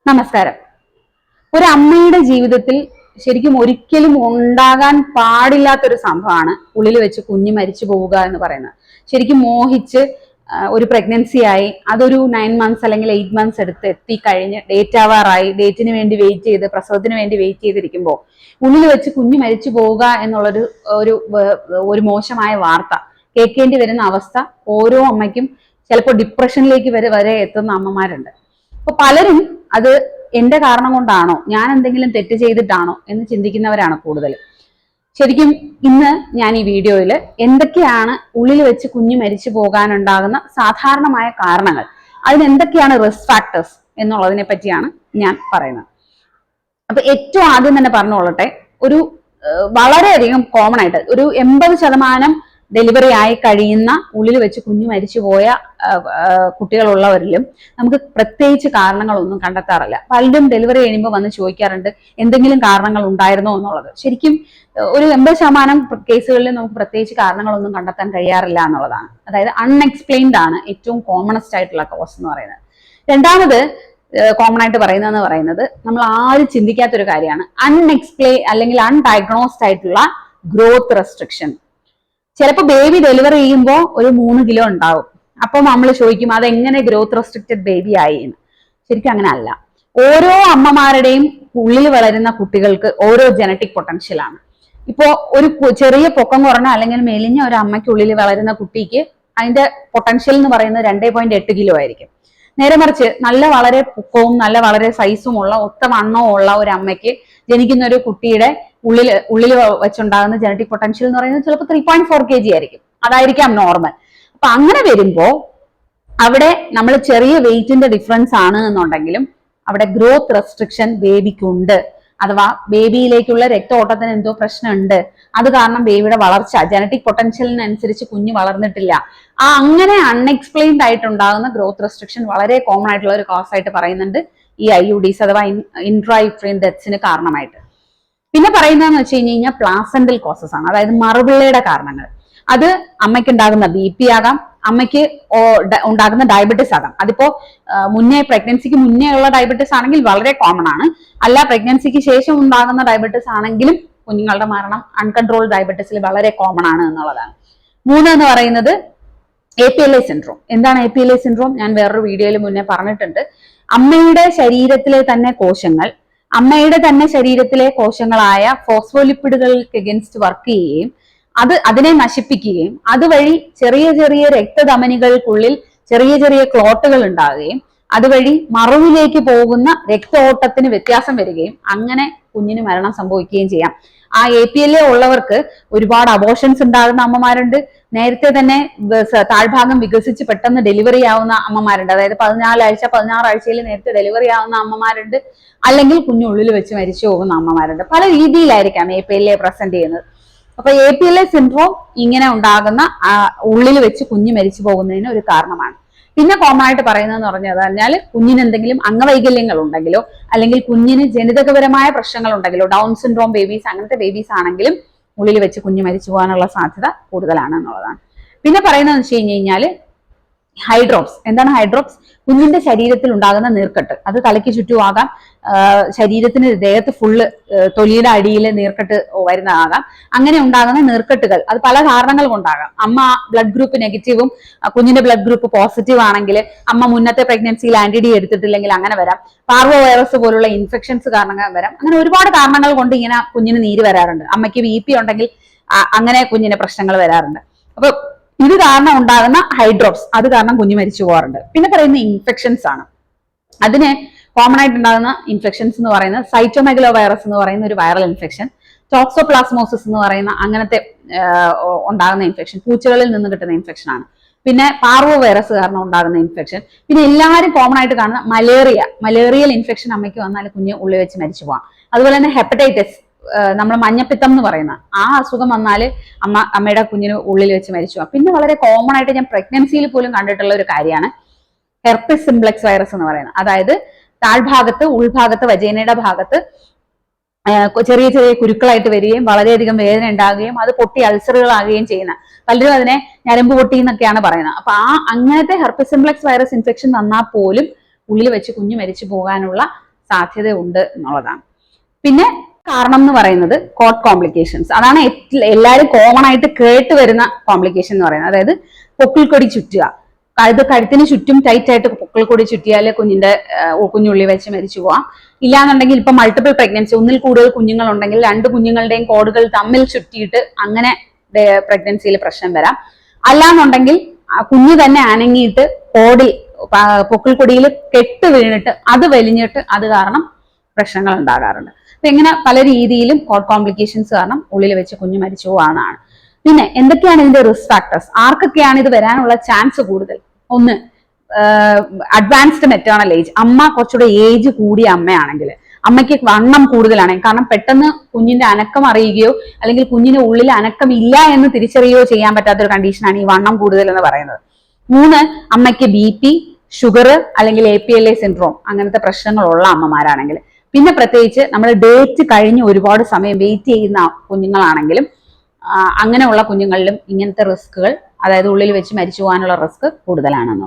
നമസ്കാരം. ഒരു അമ്മയുടെ ജീവിതത്തിൽ ശരിക്കും ഒരിക്കലും ഉണ്ടാകാൻ പാടില്ലാത്തൊരു സംഭവമാണ് ഉള്ളിൽ വെച്ച് കുഞ്ഞ് മരിച്ചു പോവുക എന്ന് പറയുന്നത്. ശരിക്കും മോഹിച്ച് ഒരു പ്രഗ്നൻസി ആയി അതൊരു 9 months അല്ലെങ്കിൽ 8 months എടുത്ത് എത്തിക്കഴിഞ്ഞ് ഡേറ്റ് ആവാറായി, ഡേറ്റിന് വേണ്ടി വെയിറ്റ് ചെയ്ത് പ്രസവത്തിന് വേണ്ടി വെയിറ്റ് ചെയ്തിരിക്കുമ്പോൾ ഉള്ളിൽ വെച്ച് കുഞ്ഞ് മരിച്ചു പോവുക എന്നുള്ളൊരു ഒരു ഒരു മോശമായ വാർത്ത കേൾക്കേണ്ടി വരുന്ന അവസ്ഥ ഓരോ അമ്മയ്ക്കും ചിലപ്പോൾ ഡിപ്രഷനിലേക്ക് വരെ എത്തുന്ന അമ്മമാരുണ്ട്. അപ്പൊ പലരും അത് എന്റെ കാരണം കൊണ്ടാണോ, ഞാൻ എന്തെങ്കിലും തെറ്റ് ചെയ്തിട്ടാണോ എന്ന് ചിന്തിക്കുന്നവരാണ് കൂടുതൽ. ശരിക്കും ഇന്ന് ഞാൻ ഈ വീഡിയോയിൽ എന്തൊക്കെയാണ് ഉള്ളിൽ വെച്ച് കുഞ്ഞ് മരിച്ചു പോകാനുണ്ടാകുന്ന സാധാരണമായ കാരണങ്ങൾ, അതിനെന്തൊക്കെയാണ് റിസ്ക് ഫാക്ടേഴ്സ് എന്നുള്ളതിനെ പറ്റിയാണ് ഞാൻ പറയുന്നത്. അപ്പൊ ഏറ്റവും ആദ്യം തന്നെ പറഞ്ഞുകൊള്ളട്ടെ, ഒരു വളരെയധികം കോമൺ ആയിട്ട് ഒരു 80% ഡെലിവറി ആയി കഴിയുന്ന ഉള്ളിൽ വെച്ച് കുഞ്ഞു മരിച്ചുപോയ കുട്ടികളുള്ളവരിലും നമുക്ക് പ്രത്യേകിച്ച് കാരണങ്ങളൊന്നും കണ്ടെത്താറില്ല. പലരും ഡെലിവറി കഴിയുമ്പോൾ വന്ന് ചോദിക്കാറുണ്ട് എന്തെങ്കിലും കാരണങ്ങൾ ഉണ്ടായിരുന്നോ എന്നുള്ളത്. ശരിക്കും ഒരു 80% കേസുകളിൽ നമുക്ക് പ്രത്യേകിച്ച് കാരണങ്ങളൊന്നും കണ്ടെത്താൻ കഴിയാറില്ല എന്നുള്ളതാണ്. അതായത് അൺഎക്സ്പ്ലെയിൻഡ് ആണ് ഏറ്റവും കോമണസ്റ്റ് ആയിട്ടുള്ള കോസ് എന്ന് പറയുന്നത്. രണ്ടാമത് കോമൺ ആയിട്ട് പറയുന്നത് നമ്മൾ ആരും ചിന്തിക്കാത്തൊരു കാര്യമാണ് അല്ലെങ്കിൽ അൺഡയഗ്നോസ്ഡ് ആയിട്ടുള്ള ഗ്രോത്ത് റെസ്ട്രിക്ഷൻ. ചിലപ്പോൾ ബേബി ഡെലിവറി ചെയ്യുമ്പോൾ ഒരു 3 കിലോ ഉണ്ടാവും. അപ്പം നമ്മൾ ചോദിക്കും അതെങ്ങനെ ഗ്രോത്ത് റെസ്ട്രിക്റ്റഡ് ബേബി ആയി എന്ന്. ശരിക്കും അങ്ങനെ അല്ല. ഓരോ അമ്മമാരുടെയും ഉള്ളിൽ വളരുന്ന കുട്ടികൾക്ക് ഓരോ ജനറ്റിക് പൊട്ടൻഷ്യലാണ്. ഇപ്പോ ഒരു ചെറിയ പൊക്കം കുറഞ്ഞ അല്ലെങ്കിൽ മെലിഞ്ഞ ഒരു അമ്മയ്ക്കുള്ളിൽ വളരുന്ന കുട്ടിക്ക് അതിന്റെ പൊട്ടൻഷ്യൽ എന്ന് പറയുന്നത് 2.8 കിലോ ആയിരിക്കും. നേരെ മറിച്ച് വളരെ പൊക്കവും വളരെ സൈസും ഉള്ള ഒത്ത വണ്ണവും ഉള്ള ഒരു അമ്മയ്ക്ക് ജനിക്കുന്ന ഒരു കുട്ടിയുടെ ഉള്ളിൽ വെച്ചുണ്ടാകുന്ന ജനറ്റിക് പൊട്ടൻഷ്യൽ എന്ന് പറയുന്നത് ചിലപ്പോൾ 3.4 kg ആയിരിക്കും. അതായിരിക്കാം നോർമൽ. അപ്പൊ അങ്ങനെ വരുമ്പോ അവിടെ നമ്മൾ ചെറിയ വെയിറ്റിന്റെ ഡിഫറൻസ് ആണ് എന്നുണ്ടെങ്കിലും അവിടെ ഗ്രോത്ത് റെസ്ട്രിക്ഷൻ ബേബിക്കുണ്ട്. അഥവാ ബേബിയിലേക്കുള്ള രക്തഓട്ടത്തിന് എന്തോ പ്രശ്നമുണ്ട്. അത് കാരണം ബേബിയുടെ വളർച്ച ജനറ്റിക് പൊട്ടൻഷ്യലിനനുസരിച്ച് കുഞ്ഞ് വളർന്നിട്ടില്ല. അങ്ങനെ അൺഎക്സ്പ്ലെയിൻഡ് ആയിട്ടുണ്ടാകുന്ന ഗ്രോത്ത് റെസ്ട്രിക്ഷൻ വളരെ കോമൺ ആയിട്ടുള്ള ഒരു കോസ് ആയിട്ട് പറയുന്നുണ്ട് ഈ IUDs അഥവാ ഇൻട്രായുട്രൈൻ ഡെത്ത്സിന് കാരണമായിട്ട്. പിന്നെ പറയുന്നതെന്ന് വെച്ച് കഴിഞ്ഞാൽ പ്ലാസെന്റൽ കോസസ് ആണ്. അതായത് മറുപിള്ളയുടെ കാരണങ്ങൾ. അത് അമ്മയ്ക്ക് ഉണ്ടാകുന്ന BP ആകാം, അമ്മയ്ക്ക് ഉണ്ടാകുന്ന ഡയബറ്റിസ് ആകാം. അതിപ്പോ പ്രഗ്നൻസിക്ക് മുന്നേ ഉള്ള ഡയബറ്റിസ് ആണെങ്കിൽ വളരെ കോമൺ ആണ്. അല്ല, പ്രഗ്നൻസിക്ക് ശേഷം ഉണ്ടാകുന്ന ഡയബറ്റിസ് ആണെങ്കിലും കുഞ്ഞുങ്ങളുടെ മരണം അൺകൺട്രോൾഡ് ഡയബറ്റിസിൽ വളരെ കോമൺ ആണ് എന്നുള്ളതാണ്. 3 എന്ന് പറയുന്നത് APLA സിൻഡ്രോം. എന്താണ് APLA സിൻഡ്രോം? ഞാൻ വേറൊരു വീഡിയോയിൽ മുന്നേ പറഞ്ഞിട്ടുണ്ട്. അമ്മയുടെ ശരീരത്തിലെ തന്നെ കോശങ്ങൾ അമ്മയുടെ തന്നെ ശരീരത്തിലെ കോശങ്ങളായ ഫോസ്ഫോലിപ്പിഡുകൾക്ക് എഗൻസ്റ്റ് വർക്ക് ചെയ്യുകയും അതിനെ നശിപ്പിക്കുകയും അതുവഴി ചെറിയ ചെറിയ രക്തധമനികൾക്കുള്ളിൽ ചെറിയ ക്ലോട്ടുകൾ ഉണ്ടാകുകയും അതുവഴി മറുവിലേക്ക് പോകുന്ന രക്തഓട്ടത്തിന് വ്യത്യാസം വരികയും അങ്ങനെ കുഞ്ഞിന് മരണം സംഭവിക്കുകയും ചെയ്യാം. ആ APLA ഉള്ളവർക്ക് ഒരുപാട് അബോർഷൻസ് ഉണ്ടാകുന്ന അമ്മമാരുണ്ട്. നേരത്തെ തന്നെ താഴ്ഭാഗം വികസിച്ച് പെട്ടെന്ന് ഡെലിവറി ആവുന്ന അമ്മമാരുണ്ട്. അതായത് 14 ആഴ്ച 16 ആഴ്ചയിൽ നേരത്തെ ഡെലിവറി ആവുന്ന അമ്മമാരുണ്ട്. അല്ലെങ്കിൽ കുഞ്ഞുള്ളിൽ വെച്ച് മരിച്ചു പോകുന്ന അമ്മമാരുണ്ട്. പല രീതിയിലായിരിക്കാം APLA പ്രസന്റ് ചെയ്യുന്നത്. അപ്പൊ APLA സിൻഡ്രോം ഇങ്ങനെ ഉണ്ടാകുന്ന ഉള്ളിൽ വെച്ച് കുഞ്ഞ് മരിച്ചു പോകുന്നതിന് ഒരു കാരണമാണ്. പിന്നെ കോമൺ ആയിട്ട് പറയുന്നതെന്ന് പറഞ്ഞാൽ കുഞ്ഞിന് എന്തെങ്കിലും അംഗവൈകല്യങ്ങൾ ഉണ്ടെങ്കിലോ അല്ലെങ്കിൽ കുഞ്ഞിന് ജനിതകപരമായ പ്രശ്നങ്ങൾ ഉണ്ടെങ്കിലോ, ഡൗൺ സിൻഡ്രോം ബേബീസ് അങ്ങനത്തെ ബേബീസ് ആണെങ്കിലും ഉള്ളിൽ വെച്ച് കുഞ്ഞ് മരിച്ചു പോകാനുള്ള സാധ്യത കൂടുതലാണ് എന്നുള്ളതാണ്. പിന്നെ പറയുന്നതെന്ന് വെച്ച് കഴിഞ്ഞാൽ ഹൈഡ്രോപ്സ്. എന്താണ് ഹൈഡ്രോപ്സ്? കുഞ്ഞിന്റെ ശരീരത്തിൽ ഉണ്ടാകുന്ന നീർക്കെട്ട്. അത് തലയ്ക്ക് ചുറ്റുമാകാം, ശരീരത്തിന് ദേഹത്ത് ഫുള്ള് തൊലിയുടെ അടിയിൽ നീർക്കെട്ട് വരുന്നതാകാം. അങ്ങനെ ഉണ്ടാകുന്ന നീർക്കെട്ടുകൾ അത് പല കാരണങ്ങൾ കൊണ്ടാകാം. അമ്മ ബ്ലഡ് ഗ്രൂപ്പ് നെഗറ്റീവും കുഞ്ഞിന്റെ ബ്ലഡ് ഗ്രൂപ്പ് പോസിറ്റീവ് ആണെങ്കിൽ അമ്മ മുന്നത്തെ പ്രഗ്നൻസിയിൽ ആന്റിഡി എടുത്തിട്ടില്ലെങ്കിൽ അങ്ങനെ വരാം. പാർവോ വൈറസ് പോലുള്ള ഇൻഫെക്ഷൻസ് കാരണങ്ങൾ വരാം. അങ്ങനെ ഒരുപാട് കാരണങ്ങൾ കൊണ്ട് ഇങ്ങനെ കുഞ്ഞിന് നീര് വരാറുണ്ട്. അമ്മയ്ക്ക് BP ഉണ്ടെങ്കിൽ അങ്ങനെ കുഞ്ഞിന് പ്രശ്നങ്ങൾ വരാറുണ്ട്. അപ്പൊ ഇത് കാരണം ഉണ്ടാകുന്ന ഹൈഡ്രോപ്സ്, അത് കാരണം കുഞ്ഞു മരിച്ചു പോകാറുണ്ട്. പിന്നെ പറയുന്ന ഇൻഫെക്ഷൻസ് ആണ്. അതിന് കോമൺ ആയിട്ട് ഉണ്ടാകുന്ന ഇൻഫെക്ഷൻസ് എന്ന് പറയുന്നത് സൈറ്റോമെഗലോ വൈറസ് എന്ന് പറയുന്ന ഒരു വൈറൽ ഇൻഫെക്ഷൻ, ടോക്സോപ്ലാസ്മോസിസ് എന്ന് പറയുന്ന അങ്ങനത്തെ ഉണ്ടാകുന്ന ഇൻഫെക്ഷൻ, പൂച്ചകളിൽ നിന്ന് കിട്ടുന്ന ഇൻഫെക്ഷൻ ആണ്. പിന്നെ പാർവോ വൈറസ് കാരണം ഉണ്ടാകുന്ന ഇൻഫെക്ഷൻ. പിന്നെ എല്ലാവരും കോമൺ ആയിട്ട് കാണുന്ന മലേറിയൽ ഇൻഫെക്ഷൻ അമ്മയ്ക്ക് വന്നാൽ കുഞ്ഞ് ഉള്ളിൽ വെച്ച് മരിച്ചു പോകാം. അതുപോലെ തന്നെ ഹെപ്പറ്റൈറ്റിസ്, നമ്മൾ മഞ്ഞപ്പിത്തം എന്ന് പറയുന്ന ആ അസുഖം വന്നാൽ അമ്മയുടെ കുഞ്ഞിന് ഉള്ളിൽ വെച്ച് മരിച്ചു പോകാം. പിന്നെ വളരെ കോമൺ ആയിട്ട് ഞാൻ പ്രഗ്നൻസിയിൽ പോലും കണ്ടിട്ടുള്ള ഒരു കാര്യമാണ് ഹെർപ്പിസ് സിംപ്ലെക്സ് വൈറസ് എന്ന് പറയുന്നത്. അതായത് താഴ്ഭാഗത്ത് ഉൾഭാഗത്ത് വജൈനയുടെ ഭാഗത്ത് ചെറിയ കുരുക്കളായിട്ട് വരികയും വളരെയധികം വേദന ഉണ്ടാകുകയും അത് പൊട്ടി അൾസറുകളാകുകയും ചെയ്യുന്ന, പലരും അതിനെ ഞരമ്പ് പൊട്ടി എന്നൊക്കെയാണ് പറയുന്നത്. അപ്പൊ അങ്ങനത്തെ ഹെർപ്പിസ് സിംപ്ലെക്സ് വൈറസ് ഇൻഫെക്ഷൻ വന്നാൽ പോലും ഉള്ളിൽ വെച്ച് കുഞ്ഞ് മരിച്ചു പോകാനുള്ള സാധ്യതയുണ്ട് എന്നുള്ളതാണ്. പിന്നെ കാരണം എന്ന് പറയുന്നത് കോട്ട് കോംപ്ലിക്കേഷൻസ്. അതാണ് എല്ലാവരും കോമൺ ആയിട്ട് കേട്ട് വരുന്ന കോംപ്ലിക്കേഷൻ എന്ന് പറയുന്നത്. അതായത് പൊക്കിൾക്കൊടി ചുറ്റുക. കഴുത്തിന് ചുറ്റും ടൈറ്റ് ആയിട്ട് പൊക്കിൾക്കൊടി ചുറ്റിയാൽ കുഞ്ഞുള്ളി വെച്ച് മരിച്ചു പോവാം. ഇല്ലാന്നുണ്ടെങ്കിൽ ഇപ്പൊ മൾട്ടിപ്പിൾ പ്രഗ്നൻസി, ഒന്നിൽ കൂടുതൽ കുഞ്ഞുങ്ങൾ ഉണ്ടെങ്കിൽ 2 കുഞ്ഞുങ്ങളുടെയും കോഡുകൾ തമ്മിൽ ചുറ്റിയിട്ട് അങ്ങനെ പ്രഗ്നൻസിയിൽ പ്രശ്നം വരാം. അല്ലാന്നുണ്ടെങ്കിൽ കുഞ്ഞ് തന്നെ അനങ്ങിയിട്ട് പൊക്കിൾക്കൊടിയിൽ കെട്ട് വീണിട്ട് അത് വലിഞ്ഞിട്ട് അത് കാരണം പ്രശ്നങ്ങൾ ഉണ്ടാകാറുണ്ട്. അപ്പൊ ഇങ്ങനെ പല രീതിയിലും കോട്ട് കോംപ്ലിക്കേഷൻസ് കാരണം ഉള്ളിൽ വെച്ച് കുഞ്ഞ് മരിച്ചു പോകാനാണ്. പിന്നെ എന്തൊക്കെയാണ് ഇതിന്റെ റിസ്ക് ഫാക്ടേഴ്സ്? ആർക്കൊക്കെയാണ് ഇത് വരാനുള്ള ചാൻസ് കൂടുതൽ? ഒന്ന്, അഡ്വാൻസ്ഡ് മെറ്റേണൽ ഏജ്. അമ്മ കുറച്ചുകൂടെ ഏജ് കൂടിയ അമ്മയാണെങ്കിൽ, അമ്മയ്ക്ക് വണ്ണം കൂടുതലാണെങ്കിൽ, കാരണം പെട്ടെന്ന് കുഞ്ഞിന്റെ അനക്കം അറിയുകയോ അല്ലെങ്കിൽ കുഞ്ഞിന്റെ ഉള്ളിൽ അനക്കം ഇല്ല എന്ന് തിരിച്ചറിയുകയോ ചെയ്യാൻ പറ്റാത്തൊരു കണ്ടീഷനാണ് ഈ വണ്ണം കൂടുതൽ എന്ന് പറയുന്നത്. 3, അമ്മയ്ക്ക് BP, ഷുഗർ അല്ലെങ്കിൽ APLA സിൻഡ്രോം അങ്ങനത്തെ പ്രശ്നങ്ങളുള്ള അമ്മമാരാണെങ്കിൽ. പിന്നെ പ്രത്യേകിച്ച് നമ്മൾ ഡേറ്റ് കഴിഞ്ഞ് ഒരുപാട് സമയം വെയിറ്റ് ചെയ്യുന്ന കുഞ്ഞുങ്ങളാണെങ്കിലും അങ്ങനെയുള്ള കുഞ്ഞുങ്ങളിലും ഇങ്ങനത്തെ റിസ്കുകൾ, അതായത് ഉള്ളിൽ വെച്ച് മരിച്ചു പോകാനുള്ള റിസ്ക് കൂടുതലാണെന്നുള്ളത്.